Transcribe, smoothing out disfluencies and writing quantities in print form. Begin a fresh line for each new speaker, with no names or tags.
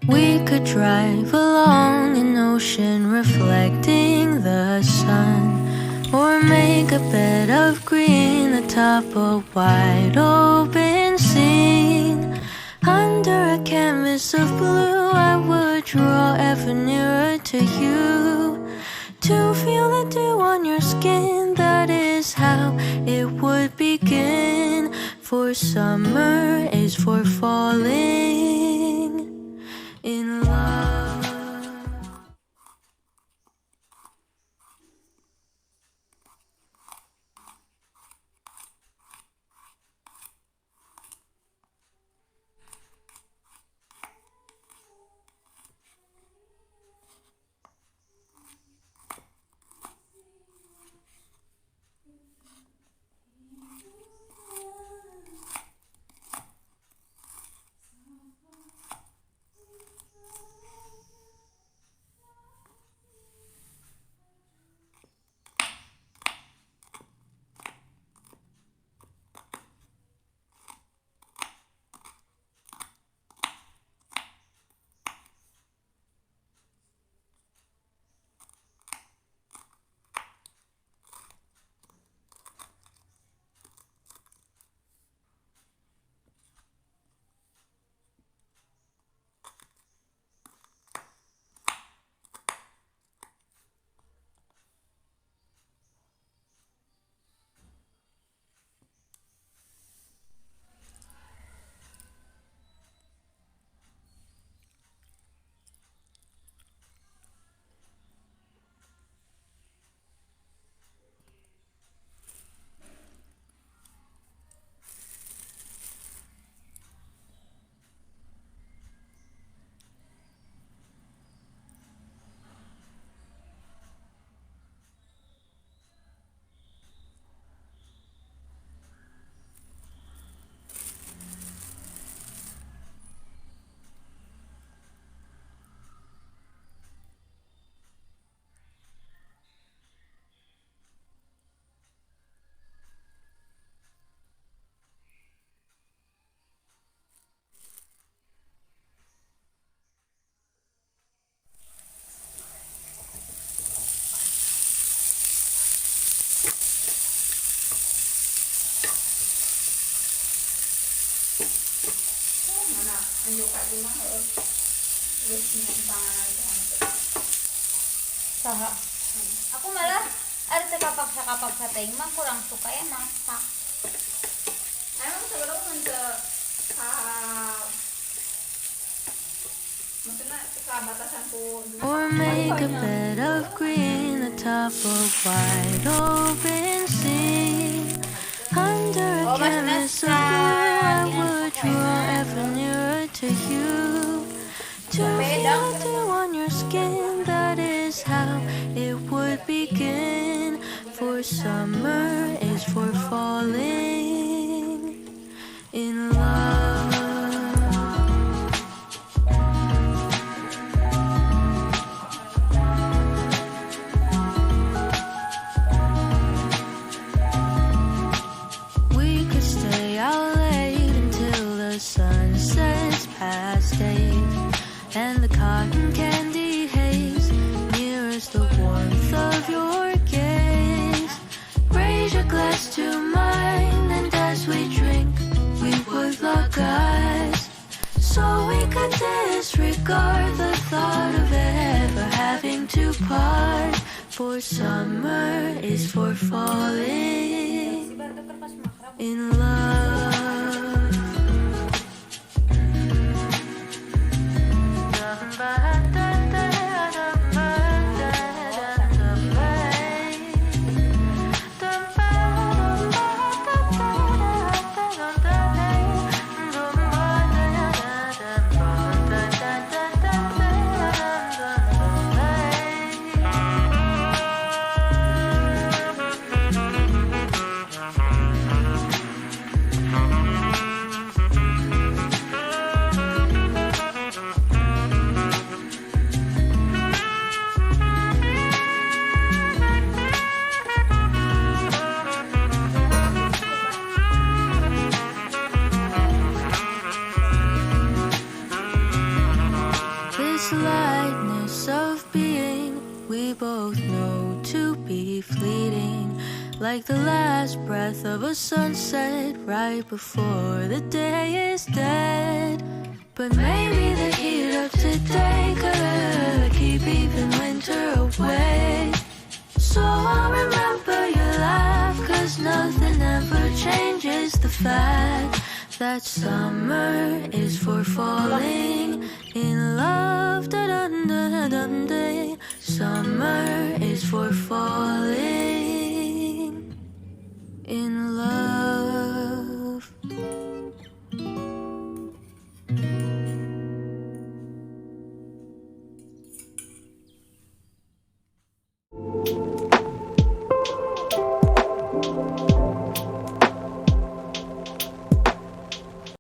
We could drive along an ocean reflecting the sun, or make a bed of green atop a wide open scene. Under a canvas of blue, I would draw ever nearer to you, to feel the dew on your skin. That is how it would begin. For summer is for falling in love.
Saha. Aku malah ada kapak sa teh mah kurang suka ya masak.
Emang sebelum untuk maksudnya batasanku.
Or make a bed of green atop a wide open sea. Under a canvas of blue, I would draw ever nearer to you, to feel the dew on your skin. That is how it would begin. For summer is for falling in love. We could stay out late until the sun sets past 8, and the cotton candy haze mirrors the warmth of your gaze. Raise your glass to mine, and as we drink, we would lock eyes, so we could disregard the thought of ever having to part. For summer is for falling in love. like the last breath of a sunset right before the day is dead. But maybe the heat of today could keep even winter away. So I'll remember your laugh, 'cause nothing ever changes the fact that summer is for falling in love. Da-dun-da-dun-day. Summer is for falling in love.